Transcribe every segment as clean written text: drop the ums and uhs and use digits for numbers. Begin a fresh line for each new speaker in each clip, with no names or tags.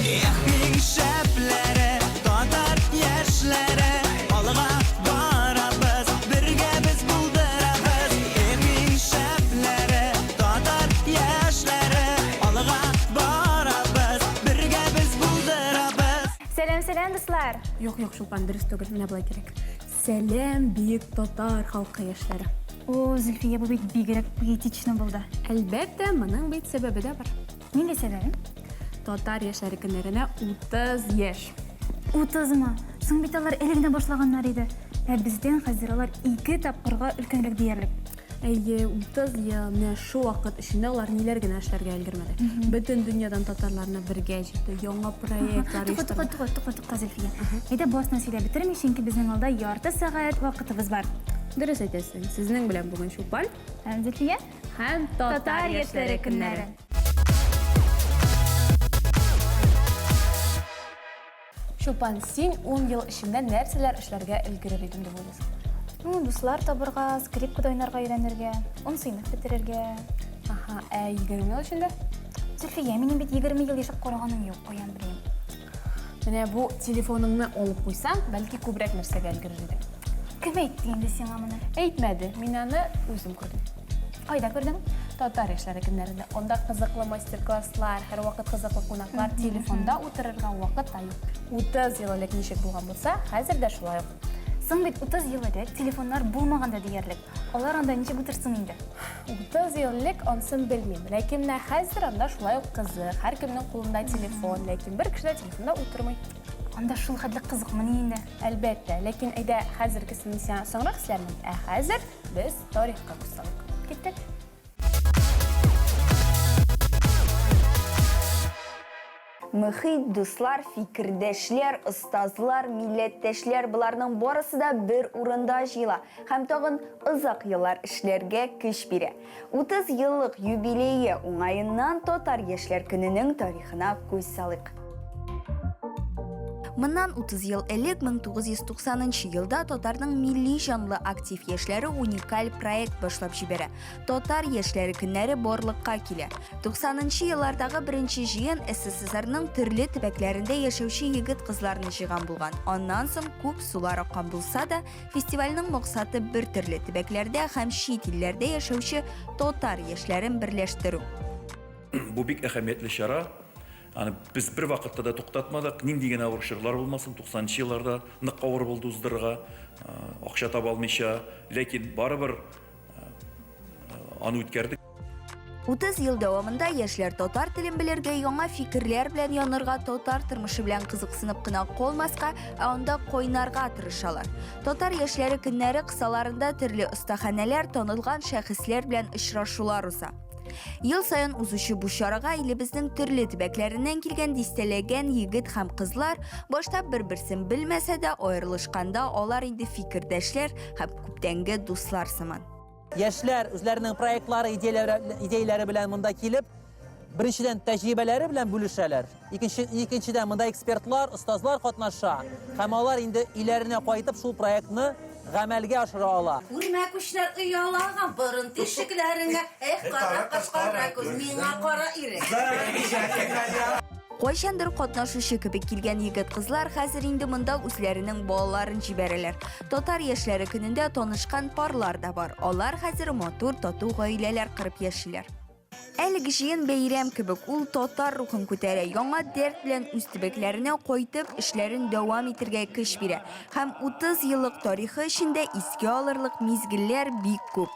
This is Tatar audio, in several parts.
Ehling şeplere, tatar yaşlara, alga varabız, birge biz buldurabız. Ehling şeplere, tatar yaşlara, alga varabız, birge biz buldurabız.
Selam dostlar.
Yok Шолпан, дұрыс түгіл, міне былай керек. Сәлем бейік татар халқы яшьләре.
О, Зульфия, bu bit bigirek poetичный булды.
Әлбәттә, моның бит сәбәбе дә бар.
Нинди сәбәбе?
Татар яшьләре көннәренә 30 яшь.
30-мы? Соң бит алар элегенә башлаганнар иде. Ә бездән хәзер алар 2 тапкырга өлкәнрәк диярлек.
Әйе, 30 ел менә шу вакыт эчендә алар ниләр генә эшләргә өлгермәде. Бөтен дөньядан татарларны бергә җитте, яңа проектлар
Тукта, Зульфия. Әйдә басна сөйләп битермик, чөнки безнең алда ярты сәгать вакытыбыз бар.
Дөрес әйтәсең, сезнең белән бүген Шолпан
Һәм Зульфия?
һәм татар яшьләре көннәре. Шолпан, син 10 ел эчендә нәрсәләр эшләргә өлгерер идең дип уйлыйсың?
Дуслар табырга, скрипка ойнарга өйрәнергә, сыйныф бетерергә.
Аха, 20 ел эчендә?
Зульфия, минем бит 20 ел яшәп караганым юк, каян беләм.
Менә бу телефоныңны алып куйсаң, бәлки күбрәк нәрсәгә өлгерер идең.
Кем әйтте инде сиңа моны?
Әйтмәде, мин аны үзем күрдем.
Кайда күрдең?
Татар яшьләре көннәрендә анда кызыклы мастер-класслар, һәр вакыт кызыклы кунаклар, телефонда утырырга вакыт та юк. 30 ел элек ничек булган булса, хәзер дә шулай ук.
Соң бит 30 ел элек телефоннар булмаганда диярлек. Алар анда ничек утырсын инде?
30 ел элек ансын белмим, ләкин менә хәзер анда шулай ук кызык, һәр кемнең кулында телефон, ләкин бер кеше дә телефонда утырмый.
Анда шул хәтле кызыкмыни инде.
Әлбәттә, ләкин әйдә хәзергесен сиңа соңрак сөйләрмен. Ә хәзер без тарихка күз салыйк.
Киттек.
Мөхит, дуслар, фикердәшләр, остазлар, милләттәшләр буларның барысы да бер урында җыела һәм тагын озак еллар эшләргә көч бирә. 30 еллык юбилее уңаеннан татар яшьләр көненең тарихына күз салыйк. Моннан 30 ел элек 1990 елда татарның милли җанлы актив яшьләре уникаль проект башлап җибәрә. Татар яшьләре көннәре барлыкка килә. 90 еллардагы беренче җыен СССРның төрле төбәкләрендә яшәүче егет-кызларны җыйган булган. Аннан соң күп сулар аккан булса да, фестивальнең максаты бер төрле төбәкләрдә һәм чит илләрдә яшәүче татар яшьләрен берләштерү.
Бу бик әһәмиятле чара. Biz bir vaqtda da to'xtatmadik. Нинди генә авыр чорлар булмасын, 90 елларда нык авыр булды уздырырга, акча таба алмыйча, ләкин барыбер аны үткәрдек.
30 ел дәвамында яшьләр татар телен белергә, яңа фикерләр белән янырга, татар тормышы белән кызыксынып кына калмаска, анда кайнарга тырышалар. Татар яшьләре көннәре кысаларында төрле остаханәләр, танылган шәхесләр белән очрашулар уза. Ел сайын узучы бу чарага илебезнең төрле төбәкләреннән килгән дистәләгән егет һәм кызлар башта бер-берсен белмәсә дә аерылышканда алар инде фикердәшләр һәм күптәнге дуслар сыман.
Яшьләр үзләренең проектлары, идеяләре белән монда килеп, беренчедән тәҗрибәләре белән бүлешәләр. Икенчедән монда экспертлар, остазлар катнаша. Һәм алар инде иләренә кайтып шул проектны гамәлгә ашыра ала.
Күрмә күчләр ыялаган борын тишекләреңә, кара кашкара күз миңа кара ире.
Кайчандыр катнашучы кебек килгән егет-кызлар хәзер инде монда үзләренең балаларын җибәрәләр. Татар яшьләре көнендә танышкан парлар да бар. Алар хәзер матур, тату гаиләләр кырып яшиләр. Әлеге җыен бәйрәм кебек ул татар рухын күтәрә, яңа дәрт белән үз төбәкләренә кайтып эшләрен дәвам итәргә көч бирә. Һәм 30 еллык тарихы эчендә искә алырлык мизгелләр бик күп.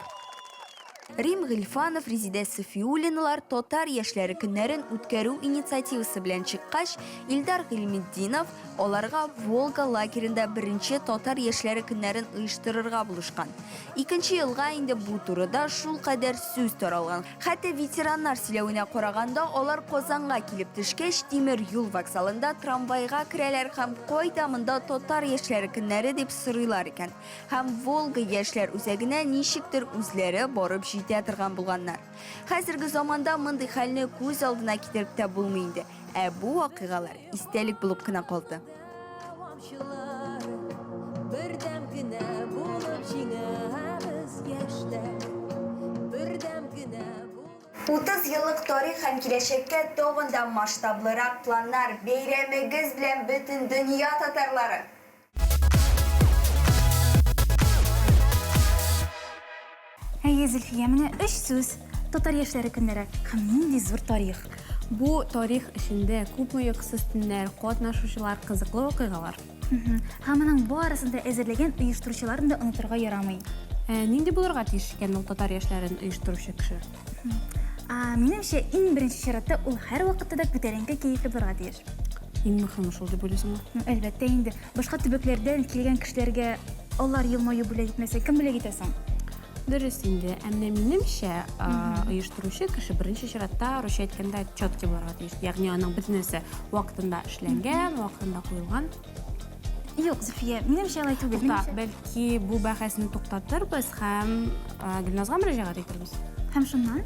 Рим Гыйльфанов, Резидә Сафиуллиналар татар яшьләре көннәрен үткәрү инициативасы белән чыккач, Илдар Гыйльметдинов аларга Волга лагерында беренче татар яшьләре көннәрен оештырырга булышкан. Икенче елга инде бу турыда шул кадәр сүз таралган. Хәтта ветераннар сөйләвенә караганда, алар Казанга килеп төшкәч, тимер юл вокзалында трамвайга керәләр һәм кайда монда татар яшьләре көннәре дип сорыйлар икән. Һәм Волга яшьләр үзәгенә ничектер үзләре барып җитә торган булганнар. Хәзерге заманда мондый хәлне күз алдына китереп тә булмый инде. Ә бу вакыйгалар истәлек булып кына калды.
Бердәм генә булып җиңәбез яшьләр. Бердәм генә
30 yıllık tarih hem kileşekte doğunda maştablıraq planlar beyremimiz bilen bütün dünya tatarları.
Әйе, Зөлфия, менә 3 сүз. Татар яшьләре көннәре. Һәм нинди зур тарих.
Бу тарих эчендә күпме йокысыз төннәр, катнашучылар, кызыклы вакыйгалар.
Һәм моның барысын да әзерләгән оештыручыларны да онытырга ярамый.
Нинди булырга тиеш икән ул татар яшьләрен оештыручы кеше?
Минемчә, иң беренче чиратта ул һәр вакытта да күтәренке кәефле булырга тиеш.
Иң мөһиме шул дип уйлыйсыңмы?
Әлбәттә инде, башка төбәкләрдән килгән кешеләргә алар елмаю бүләк итмәсә, кем бүләк итәсең?
Дөрес инде. Әмма минемчә, оештыручы кеше беренче чиратта русча әйткәндә чётки булырга тиеш. Ягъни аның бөтенесе вакытында эшләнгән, вакытында куелган.
Юк, Зөлфия, минемчә алай түгел.
Туктап, бәлки бу бәхәсне туктатырбыз һәм Гөлназга мөрәҗәгать итәрбез.
Һәм шуннан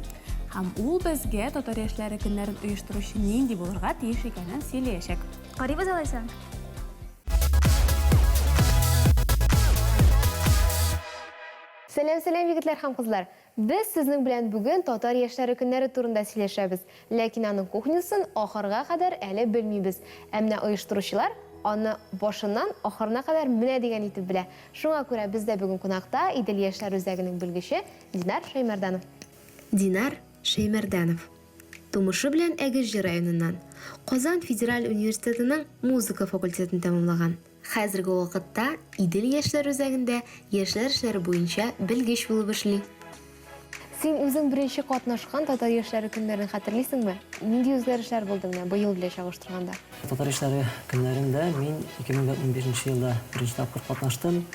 Һәм ул безгә татар яшьләре көннәрен оештыручы нинди булырга тиеш икәнен сөйләячәк.
карыйбыз алайса.
Сәлам, егетләр һәм кызлар. Без сезнең белән бүген татар яшьләре көннәре турында сөйләшәбез. Ләкин аның кухнясын ахырга кадәр әле белмибез. Әмма оештыручылар аны башыннан ахырына кадәр менә дигән итеп белә. Шуңа күрә бездә бүген кунакта Идел яшьләр үзәгенең белгече Динар Шәймәрданов. Динар Шәймәрданов. Тумышы белән Әгерҗе районыннан. Казан Федераль университетының музыка факультетын тәмамлаган. Хәзерге вакытта Идел яшьләр үзәгендә яшьләр эшләре буенча белгеч булып эшли. Син үзең беренче катнашкан татар яшьләре көннәрен хәтерлисеңме? Нинди үзгәрешләр булды менә бу ел белән чагыштырганда?
Татар яшьләре көннәрендә мин 2015 елда беренче тапкыр катнаштым.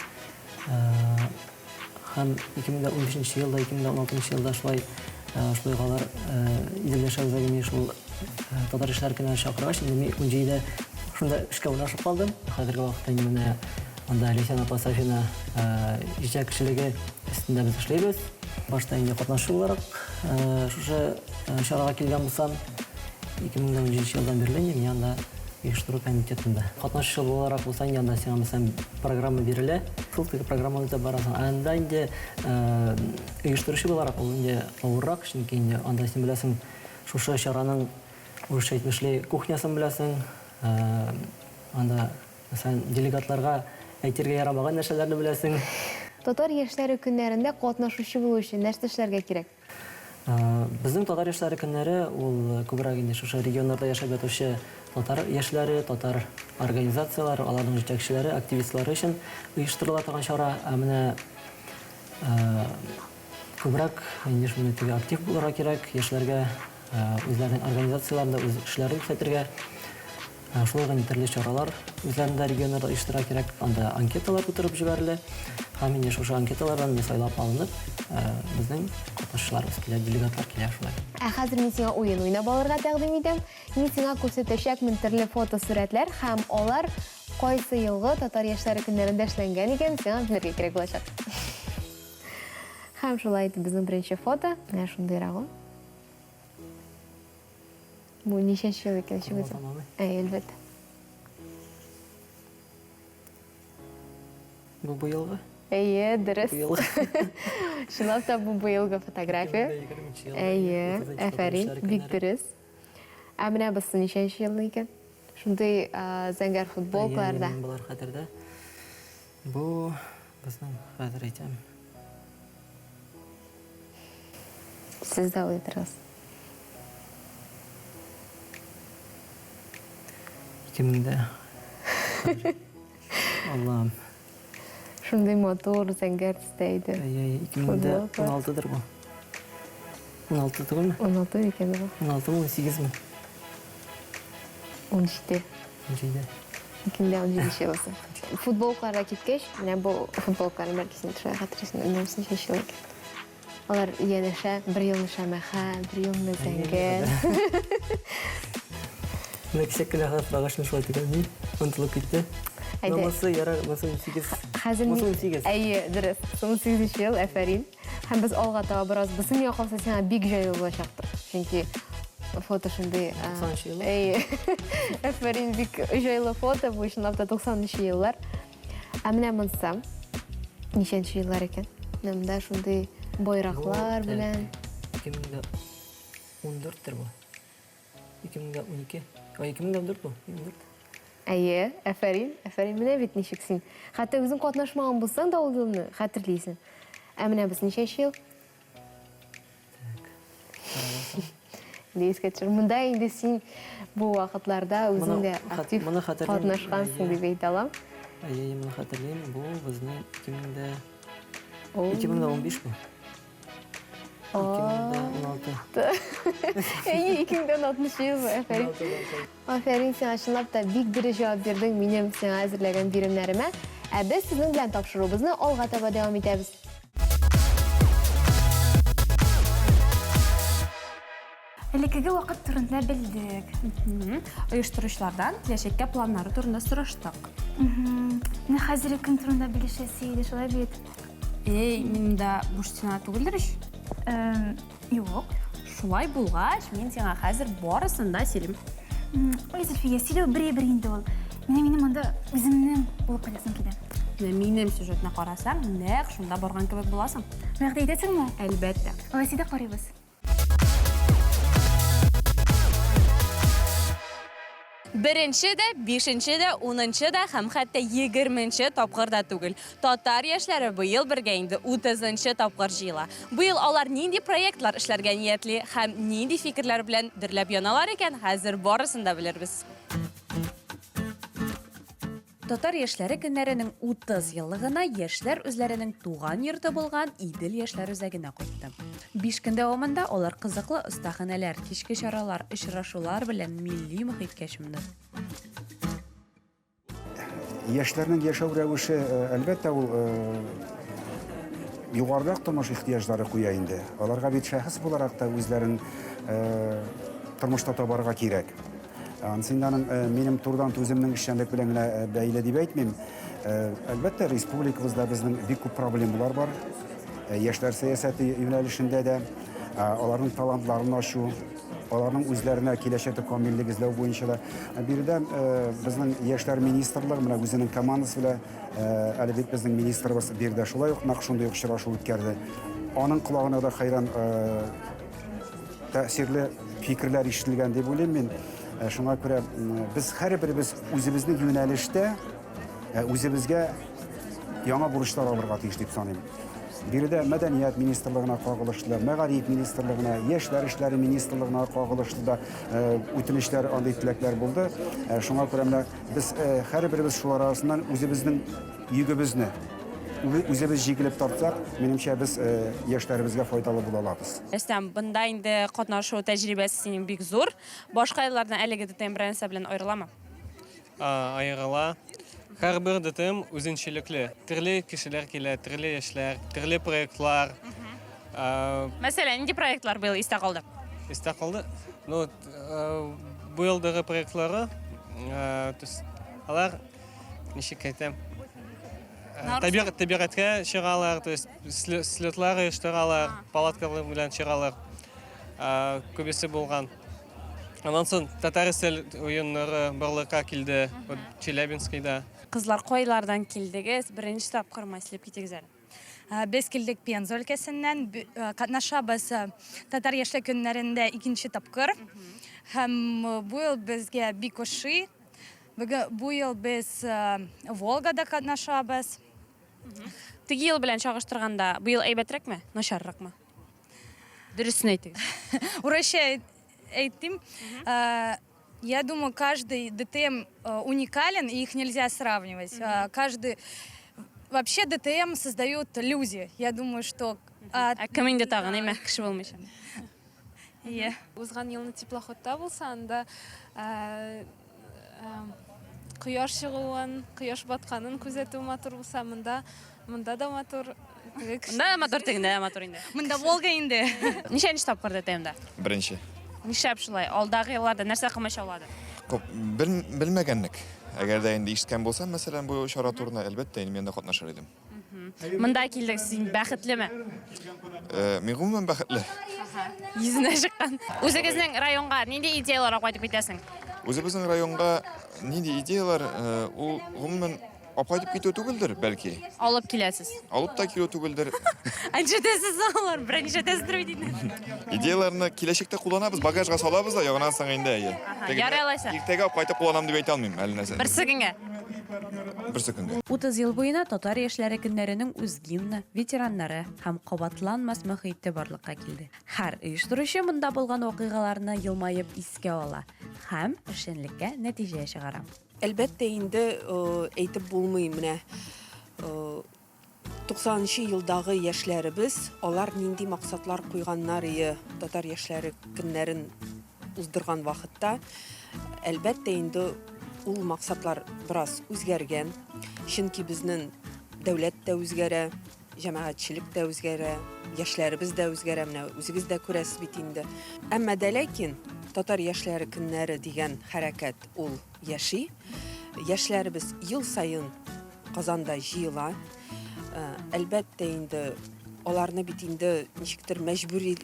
Һәм 2015 елда, 2016 елда шулай галар Идел яшьләр үзәгенә шул татар яшьләре көннәрен чакыргач, инде мин 17дә шунда эшкә урнашып калдым. Хәзерге вакытта менә анда Лесяна Пасафина җитәкчелеге өстендә без эшләйбез. Башта инде катнашу буларак шушы чарага килгән булсам 2017 елдан бирле мин янда оештыру комитетында. Катнашучы буларак булсаң янда сиңа программа бирелә. Шул теге программаны да барасың. Анда инде оештыручы буларак ул инде авыррак, чөнки инде анда син беләсең шушы чараның урысча әйтмешле кухнясын беләсең. Анда делегатларга әйтергә ярамаган нәрсәләрне беләсең.
Татар яшьләре көннәрендә катнашучы булу өчен нәрсә эшләргә кирәк?
Безнең татар яшьләре көннәре ул күбрәк инде шушы регионнарда яшәп ятучы татар яшьләре, татар организацияләре, аларның җитәкчеләре, активистлары өчен оештырыла торган чара. Менә күбрәк инде шундый теге актив булырга кирәк, яшьләргә үзләренең организацияләрендә үз эшләрен күрсәтергә. Шулай гына төрле чаралар үзләрендә регионнарда оештыра кирәк. Анда анкеталар тутырып җибәрелә. Һәм инде шушы анкеталардан сайлап алынып, безнең катнашучыларыбыз килә, делегатлар килә шулай.
Хәзер мин сиңа уен уйнап алырга тәкъдим итәм. Мин сиңа күрсәтәчәкмен төрле фотосурәтләр һәм алар кайсы елгы татар яшьләре көннәрендә эшләнгән икән, сиңа белергә кирәк булачак. Һәм шулай итеп безнең беренче фото, менә шундыйрагы. Бу ничәнче ел икән шугызы? Әлбәттә.
Бу быелгы?
Әйе, дөрес.
Быелгы.
Шунлап та бу быелгы фотография. Әйе, афәрин, бик дөрес. Ә менә без ничәнче ел икән? Шундый зәңгәр футболкаларда.
Булар хәтердә. Бу безнең хәзер әйтәм.
Сез дә уйлыйсыз.
2000-дә. Аллам.
Шундый мотор зәңгәр төстә
2016-дыр бу. 16 түгелме?
16 икән бу.
16-18 ми?
17. 2017 елы. Футболкаларга киткәч, менә бу футболкаларны бәлки төшә хәтерсен, нәрсә чәчелә. Алар янәшә, бер ел нишәмәхә, бер ел зәңгәр.
Менә кичәккә хәзер багашны шулай тигән, онытылып китте. Намасы ярар, 18.
Хәзер әйе, дөрес. 18 ел, афәрин. Һәм без алга таба бераз безнең якасы сиңа бик җайлы булачактыр. Чөнки фото шундый.
90 ел.
Әйе. Афәрин, бик җайлы фото бу чынлап та 90 еллар. Ә менә монсам ничәнче еллар икән? Монда шундый байраклар белән.
2000-дә 14'тер bu. 2012. 2014 bu. 2014.
Әйе, әфәрин, менә бит ничек син. Хәтта үзең катнашмаган булсаң да ул елны хәтерлисең. Ә менә без ничәнче ел? Дискәчер, монда инде син бу вакытларда үзең дә актив катнашкансың дип әйтә алам.
Әйе, мен хәтерлим, бу безнең 2015 bu. 2016.
Әйе, 2016 ел, әфәрин. Афәрин, сен ачынлап та бик дөрес җавап бирдең минем сиңа әзерләгән биремнәремә. Ә без сезнең белән тапшыруыбызны алга таба дәвам итәбез.
Элеккеге вакыт турында белдек.
Оештыручылардан киләчәккә планнары турында сораштык.
Менә хәзерге көн турында белешәсе иде, шулай бит.
Мин дә буш стена түгелдер ич.
Юк.
Шулай булгач, мин сиңа хәзер барысын да сөйлим.
Ой, Зөлфия, сөйләү бер инде ул. Минем монда үземнең булып каласым килә.
Минем сюжетны карасаң, нәкъ шунда барган кебек буласың.
Вәгъдә итәсеңме?
Әлбәттә.
Алайса да карыйбыз.
Беренче дә, 5-нче дә, 10-нчы да һәм хәтта 20-нче тапкырда түгел. Татар яшьләре быел бергә инде 30-нчы тапкыр җыела. Быел алар нинди проектлар эшләргә ниятли һәм нинди фикерләр белән дөрләп яналар икән, хәзер барысын да белербез. Татар яшьләре көннәренең 30 еллыгына яшьләр үзләренең туган йорты булган Идел яшьләр үзәгенә кайтты. 5 көн дәвамында алар кызыклы остаханәләр, кичке чаралар, очрашулар белән милли мөхиткә чумды.
Яшьләрнең яшәү рәвеше, әлбәттә, ул югарырак тормыш ихтыяҗлары куя инде. Аларга бит шәхес буларак та үзләрен тормышта табарга кирәк. Ансынданың минем турдан үземнең эшчәнлек белән генә бәйле дип әйтмим. Әлбәттә, республикабызда безнең бик күп проблемалар бар. Яшьләр сәясәте юнәлешендә дә аларның талантларын ачу, аларның үзләренә киләчәктә камиллек эзләү буенча да биредә безнең яшьләр министрлыгы менә үзенең командасы белән әле бит безнең министрыбыз биредә шулай ук нәкъ шундый очрашу үткәрде. Аның колагына да хайран тәэсирле фикерләр ишетелгән дип уйлыйм мин. Шуңа күрә без һәрберебез үзебезнең юнәлештә үзебезгә яңа бурычлар алырга тиеш дип саныйм. Биредә мәдәният министрлыгына кагылышлы, мәгариф министрлыгына, яшьләр эшләре министрлыгына кагылышлы да үтенечләр, андый теләкләр булды. Шуңа күрә менә без һәрберебез шул арасыннан үзебезнең йөгебезне үзебез җигелеп тартсак, минемчә без яшьләребезгә файдалы була алабыз.
Рөстәм, бында инде катнашу тәҗрибәсе синең бик зур. Башка еллардан әлеге ДТМ беренсе белән аерыламы?
Аерыла. Һәрбер ДТМ үзенчәлекле. Төрле кешеләр килә, төрле яшьләр, төрле проектлар.
Мәсәлән, нинди проектлар быел истә калды?
Истә калды. Ну, бу елдагы проектлары, алар ничек әйтәм? Табигатькә чыгалар, то есть слетлар оештыралар, палаткалар белән чыгалар. Күбесе булган. Аннан соң татар исел уеннары барлыкка килде, Челябинскийда.
Кызлар кайлардан килдегез? Беренче тапкыр мәслеп китегез әле.
Без килдек Пенза өлкәсеннән, катнашабыз татар яшьлек көннәрендә 2нче тапкыр. Һәм бу ел безгә бик ошый. Бу ел без Волгада катнашабыз.
Теге ел белән чагыштырганда, бу ел әйбәтрәкме, начарракмы? Дөресен әйтегез.
Урысча әйтим. Я думаю, каждый ДТМ уникален, и их нельзя сравнивать. Вообще ДТМ создают люди. Я думаю, что...
Кем инде тагын, әйме, кеше булмыйча.
Узган елны теплоходта булса, анда кояш чыгуын, кояш батканын күзәтү матур булса, монда да матур.
Монда матур тегендә матур инде.
Монда Волга инде.
Ничәнче тапкыр ДТМда?
Беренче.
Нишләп шулай? Алдагы елларда нәрсә кылмачлады?
Белмәгәнлек. Әгәр дә инде ишеткән булсам, мәсәлән, бу чара турында әлбәттә мен дә катнашыр идем.
Монда килдек, син бәхетлеме?
Мин гомумән бәхетле.
Йөзенә чыккан. Үзегезнең районга нинди идеялар кайтып китәсең?
Үзебезнең районга нинди идеялар, ул гомумән апайтып кету түгелдер, бәлки.
Алып киләсез.
Алып та килу түгелдер.
Анчатасыз алар, берничәтәс дөрүдин.
Идеяларны киләчәктә кулланабыз, багажга салабыз да, ягынан соң инде.
Ярый алайса.
Иртәгә апайтып кулланам дип әйтә алмыйм, әле нәрсә.
Бер секундга.
Бер секундга.
30 ел буена татар яшьләре көннәренең үз гимны, ветераннары һәм кабатланмас мөхите барлыкка килде. Һәр оештыручы монда булган вакыйгаларны елмаеп искә ала һәм эшчәнлеккә нәтиҗә чыгара.
Әлбәттә инде әйтеп булмый менә 90-нчы елдагы яшьләребез, алар нинди максатлар куйганнар ие татар яшьләре көннәрен уздырган вакытта, әлбәттә инде ул максатлар бераз үзгәргән. Чөнки безнең дәүләт тә үзгәрә, җәмәгатьчелек тә үзгәрә, яшьләребез дә үзгәрә, менә үзегез дә күрәсез бит инде. Әмма дә ләкин татар яшьләре көннәре дигән хәрәкәт ул яши. Яшьләребез ел сайын Казанда җыела. Әлбәттә инде аларны бит инде ничектер мәҗбүри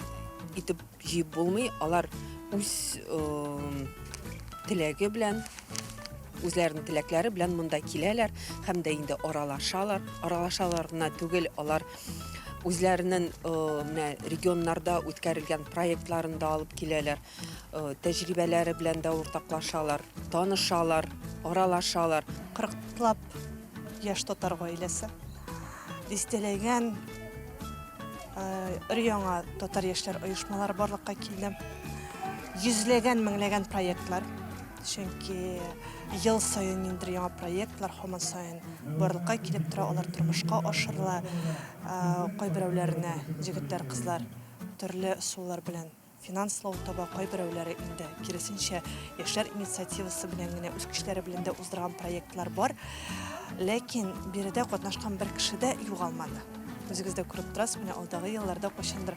итеп җыеп булмый. Алар үз теләге белән, үзләренең теләкләре белән монда киләләр һәм дә инде аралашалар. Аралашалар гына түгел, алар үзләренең менә регионнарда үткәрелгән проектларын да алып киләләр. Тәҗрибәләре белән дә уртаклашалар, танышалар, аралашалар.
40-лап яшь татар гаиләсе. Дистәләгән өр-яңа татар яшьләр оешмалары барлыкка килде. Йөзләгән, меңләгән проектлар. Чөнки ел сайын инде яңа проектлар һаман сайын барлыкка килеп тора, алар тормышка ашырыла. Кайберәүләренә җегетләр, кызлар төрле усуллар белән финанслау таба, кайберәүләре инде киресенчә яшьләр инициативасы белән генә үз көчләре белән дә уздырган проектлар бар. Ләкин биредә катнашкан бер кеше дә югалмады. Үзегез дә күреп торасыз, менә алдагы елларда кайчандыр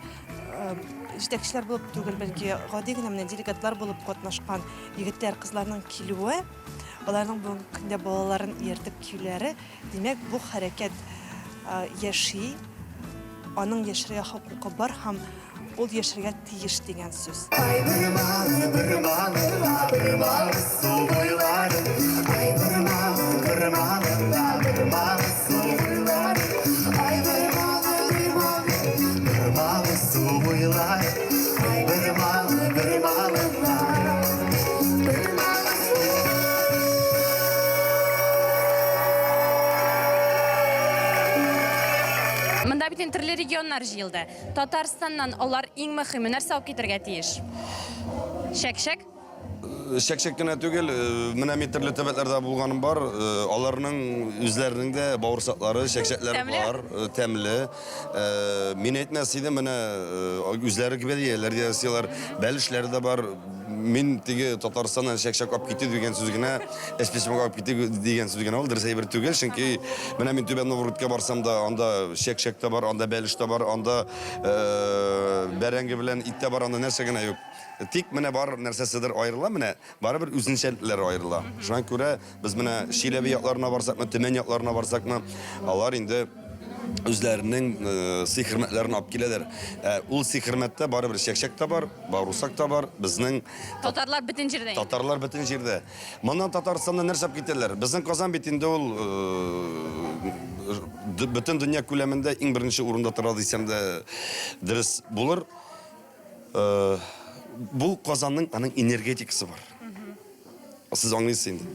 җитәкчеләр булып түгел, бәлки гади генә менә делегатлар булып катнашкан егетләр, кызларның килүе, аларның бүгенге көндә балаларын ияртеп килүләре, димәк, бу хәрәкәт яши, аның яшәргә хокукы бар һәм ул яшәргә тиеш дигән сүз.
Монда бит төрле регионнар җыелды. Татарстаннан алар иң мөһиме нәрсә алып китәргә тиеш? Шәк-шәк?
Шәк-шәк кенә түгел, менә мин төрле төбәкләрдә булганым бар. Аларның үзләренең дә бавырсаклары, шәк-шәкләре бар, тәмле. Мин әйтмәс идем, менә үзләре гибәлияләр ясыйлар, бәлешләре дә бар. Мин теге Татарстаннан шәк-шәк алып китте дигән сүз генә, эспешмәгә алып китте дигән сүз генә ул дөрес әйтер түгел, чөнки менә мин Түбән Новгородка барсам да, анда шәк-шәк тә бар, анда бәлеш тә бар, анда бәрәңге белән ит тә бар, анда нәрсә генә юк. Тик менә бар нәрсәседер аерыла, менә барыбер үзенчәлекләре аерыла. Шуңа күрә без менә Шиләбе якларына барсакмы, Төмән якларына барсакмы, алар инде үзләренең сый-хөрмәтләрен алып киләләр. Ул сый-хөрмәттә барыбер шәк-шәк тә бар, бавырсак та бар, безнең
Татарлар бөтен җирдә.
Татарлар бөтен җирдә. Моннан Татарстаннан нәрсә алып китәләр? Безнең Казан бит инде ул бөтен дөнья күләмендә иң беренче урында тора дисәм дә дөрес булыр. Бу Казанның аның энергетикасы бар. Сез аңлыйсыз инде.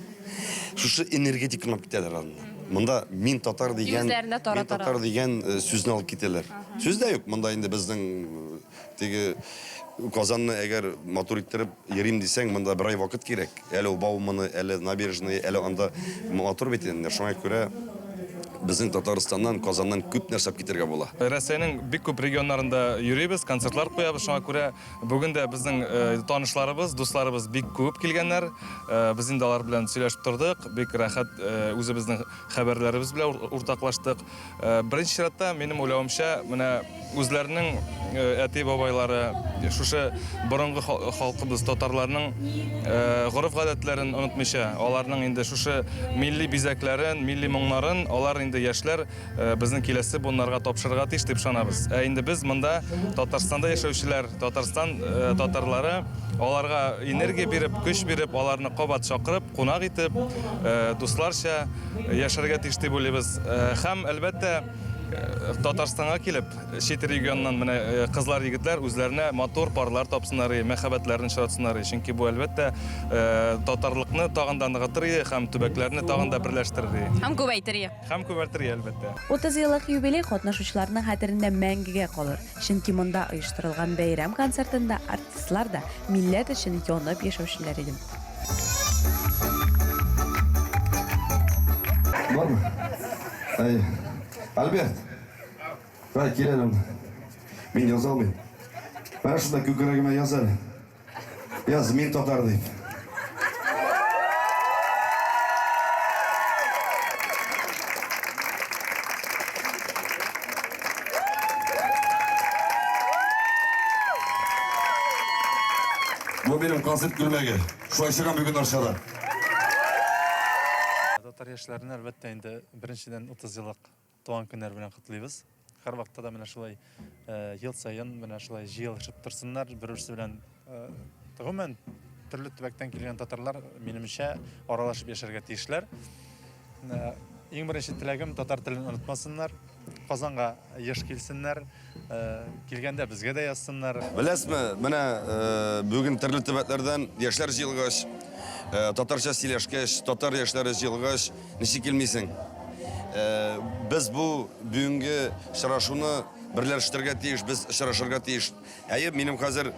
Шушы энергетиканы алып китәләр аны. Монда мин татар дигән сүзне алып китәләр. Сүз дә юк, монда инде безнең теге Казанны әгәр матур иттереп йөрим дисәң, монда бер ай вакыт кирәк. Әле ул Бауманы, әле набережные, әле анда матур бит инде. Шуңа күрә безнең Татарстаннан, Казаннан күп нәрсә алып китәргә була.
Россиянең бик күп регионнарында йөрибез, концертлар куябыз. Шуңа күрә бүген дә безнең танышларыбыз, дусларыбыз бик күп килгәннәр. Без инде алар белән сөйләшеп тордык, бик рәхәт үзебезнең хәбәрләребез белән уртаклаштык. Беренче чиратта минем уйлавымча, менә үзләренең әти-бабайлары, шушы борынгы халкыбыз татарларның гореф-гадәтләрен онытмыйча, аларның инде шушы милли бизәкләрен, милли моңнарын алар инде инде яшьләр безнең киләсе буыннарга тапшырырга тиеш дип ышанабыз. Инде без монда Татарстанда яшәүчеләр, татарлары аларга энергия биреп, көч биреп, аларны кабат чакырып, кунак итеп, дусларча яшәргә тиеш дип уйлыйбыз. Һәм әлбәттә Татарстанга килеп, чит регионнан менә кызлар, егетләр үзләренә матур парлар тапсыннар, мәхәббәтләрен чыратсыннар. Чөнки бу әлбәттә татарлыкны тагын да ныгытыр, һәм төбәкләрне тагын да берләштерер.
Һәм күбәйтер.
Һәм күбәйтер, әлбәттә.
30 еллык юбилей катнашучыларның хәтерендә мәңгегә калыр. Чөнки монда оештырылган бәйрәм концертында артистлар да милләт өчен янып яшәүчеләр иде.
Альберт, келелім, мен жаза алмайым. Бәрі шында көкірегіме yazar. Yaz, мен татар deyip. Bu benim konsept gülmegi. Şu ayşıgan bugün arşada.
Татар яшьләрен әлбәттә инде беренчедән 30 еллык туган көннәр белән котлыйбыз. Һәр вакытта да менә шулай ел саен менә шулай җыелышып торсыннар, бер-берсе белән гомумән төрле төбәктән килгән татарлар минемчә аралашып яшәргә тиешләр. Иң беренче теләгем татар телен онытмасыннар, Казанга еш килсеннәр, килгәндә безгә дә язсыннар.
Беләсезме, менә бүген төрле төбәкләрдән яшьләр җыелгач, татарча сөйләшкәч, татар яшьләре җыелгач, ничек килмисең? Без бу бүгенге очрашуны берләштерергә тиеш, без очрашырга тиеш. Минем хәзер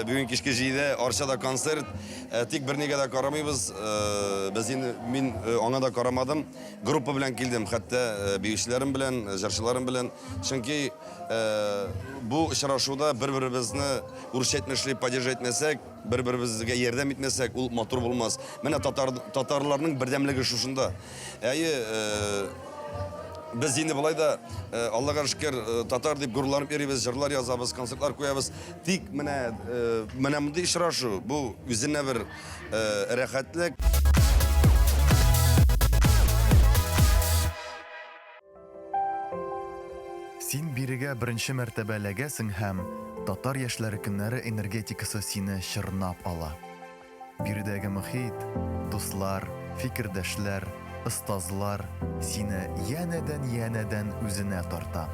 бүген кичке җыйда Арчада концерт, тик бернигә дә карамыйбыз. Без инде мин аңа да карамадым. Группа белән килдем, хәтта биючеләрем белән, җырчыларым белән. Чөнки бу очрашуда бер-беребезне үрчәтмәшле поддержать итмәсәк, бер-беребезгә ярдәм итмәсәк, ул матур булмас. Менә татарларның бердәмлеге шушында. Biz инде булай да Аллага шөкер татар дип гурланып йөрибез, җырлар язабыз, концертлар куябыз. Тик менә мондый очрашу, бу үзенә бер рәхәтлек.
Син бирегә беренче мәртәбәләгәсең һәм татар яшьләре көннәре энергетикасы сине чорнап ала. Биредәге мөхит, дуслар, фикердәшләр, остазлар сине янәдән үзенә тарта.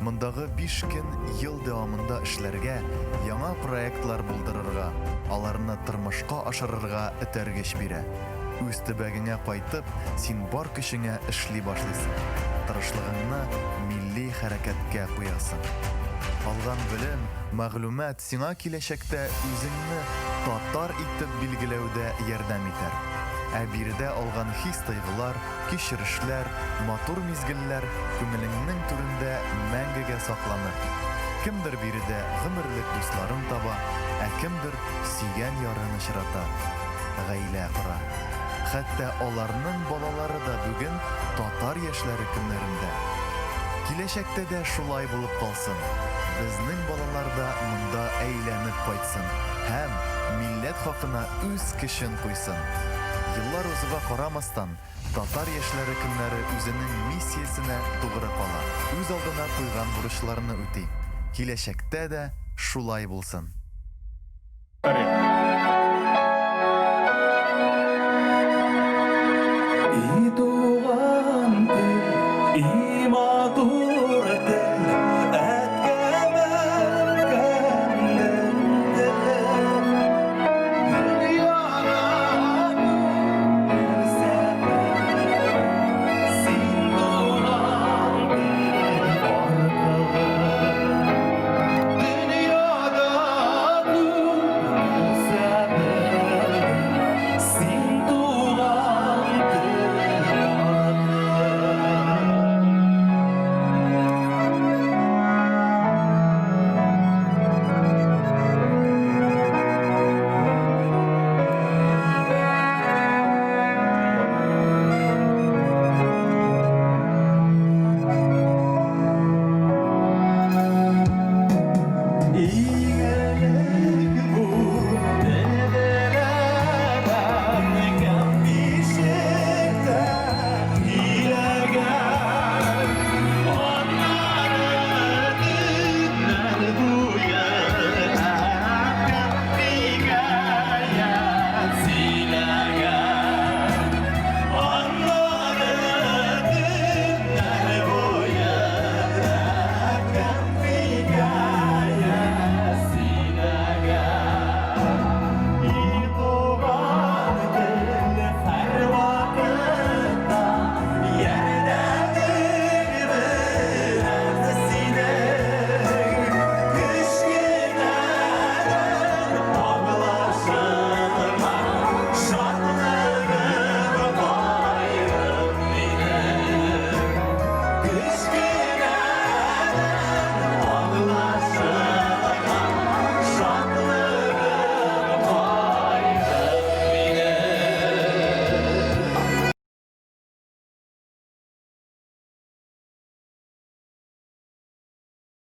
Мондагы 5 көн ел дәвамында эшләргә, яңа проектлар булдырырга, аларны тормышка ашырырга этәргеч бирә. Үз төбәгеңә кайтып, син бар көчеңә эшли башлыйсың. Тырышлыгыңны милли хәрәкәткә куясың. Алган белем, мәгълүмат сиңа киләчәктә үзеңне татар итеп билгеләүдә ярдәм итәр. Биредә алган хис-тойгылар, кичерешләр, матур мизгелләр күңелеңнең түрендә мәңгегә сакланыр. Кемдер биредә гомерлек дусларын таба, кемдер сөйгән ярын очрата, гаилә кора. Хәтта аларның балалары да бүген татар яшьләре көннәрендә. Киләчәктә дә шулай булып калсын. Безнең балалар да монда әйләнеп кайтсын һәм милләт хакына үз көчен куйсын. Еллар узуга карамастан, татар яшьләре көннәре үзенең миссиясенә тугры кала. Үз алдына куйган бурычларны үти. Киләчәктә дә шулай булсын.